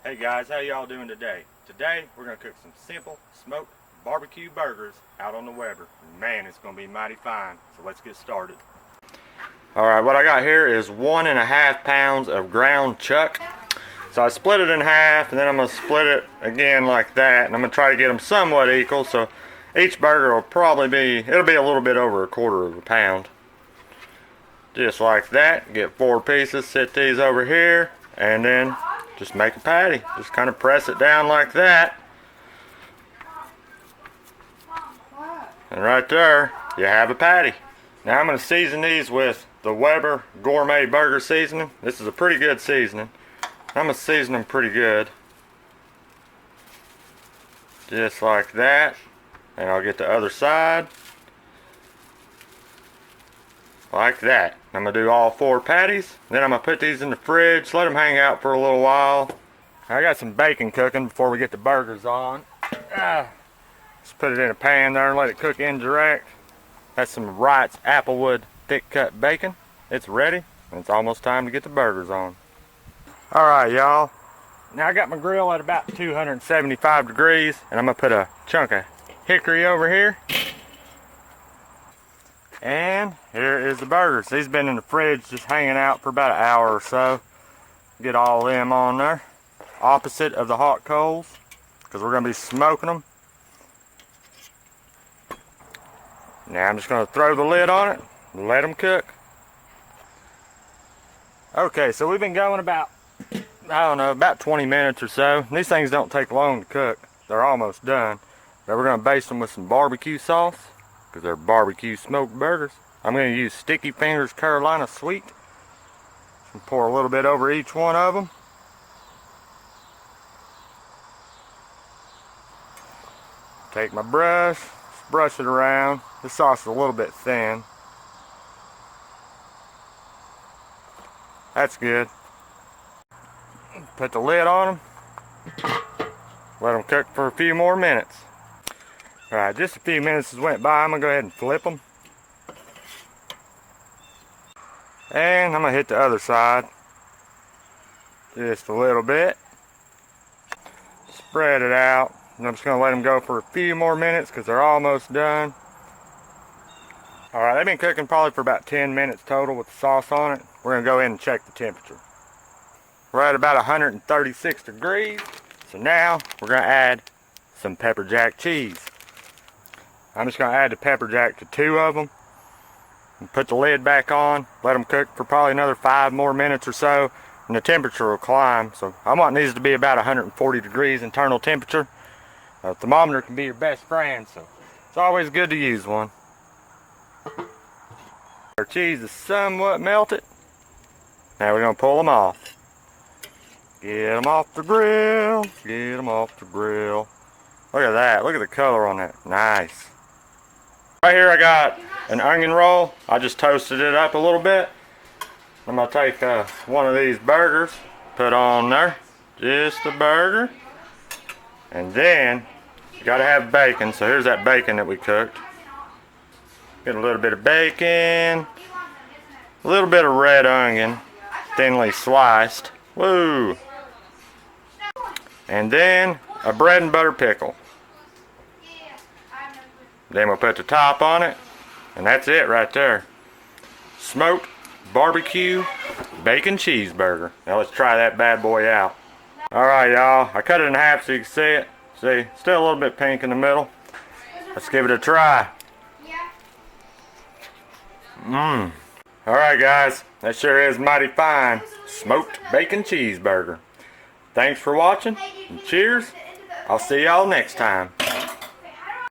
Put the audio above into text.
Hey guys, how y'all doing today? Today we're going to cook some simple smoked barbecue burgers out on the Weber. Man, it's going to be mighty fine. So let's get started. Alright, what I got here is 1.5 pounds of ground chuck. So I split it in half, and then I'm going to split it again like that, and I'm going to try to get them somewhat equal. So each burger will probably be, it'll be a little bit over 1/4 pound. Just like that. Get 4 pieces, set these over here, and then just make a patty. Just kind of press it down like that. And right there, you have a patty. Now I'm going to season these with the Weber Gourmet Burger Seasoning. This is a pretty good seasoning. I'm going to season them pretty good. Just like that. And I'll get the other side. Like that. I'm going to do all 4 patties. Then I'm going to put these in the fridge, let them hang out for a little while. I got some bacon cooking before we get the burgers on. Just put it in a pan there and let it cook indirect. That's some Wright's Applewood thick cut bacon. It's ready, and it's almost time to get the burgers on. Alright y'all, now I got my grill at about 275 degrees, and I'm going to put a chunk of hickory over here. And here is the burgers. These have been in the fridge just hanging out for about an hour or so. Get all of them on there. Opposite of the hot coals, because we're going to be smoking them. Now I'm just going to throw the lid on it and let them cook. Okay, so we've been going about, I don't know, about 20 minutes or so. These things don't take long to cook. They're almost done. But we're going to baste them with some barbecue sauce, because they're barbecue smoked burgers. I'm going to use Sticky Fingers Carolina Sweet. And pour a little bit over each one of them. Take my brush, just brush it around. This sauce is a little bit thin. That's good. Put the lid on them. Let them cook for a few more minutes. Alright, just a few minutes has went by. I'm going to go ahead and flip them. And I'm going to hit the other side. Just a little bit. Spread it out. And I'm just going to let them go for a few more minutes because they're almost done. Alright, they've been cooking probably for about 10 minutes total with the sauce on it. We're going to go in and check the temperature. We're at about 136 degrees. So now we're going to add some pepper jack cheese. I'm just going to add the pepper jack to 2 of them. And put the lid back on. Let them cook for probably another 5 more minutes or so. And the temperature will climb. So I want these to be about 140 degrees internal temperature. A thermometer can be your best friend, so it's always good to use one. Our cheese is somewhat melted. Now we're going to pull them off. Get them off the grill. Get them off the grill. Look at that. Look at the color on that. Nice. Right here I got an onion roll. I just toasted it up a little bit. I'm going to take one of these burgers, put on there. Just a burger. And then, you gotta have bacon, so here's that bacon that we cooked. Get a little bit of bacon, a little bit of red onion, thinly sliced. Woo! And then, a bread and butter pickle. Then we'll put the top on it, and that's it right there. Smoked barbecue bacon cheeseburger. Now let's try that bad boy out. Alright y'all, I cut it in half so you can see it. See, still a little bit pink in the middle. Let's give it a try. Alright guys, that sure is mighty fine. Smoked bacon cheeseburger. Thanks for watching, and cheers. I'll see y'all next time.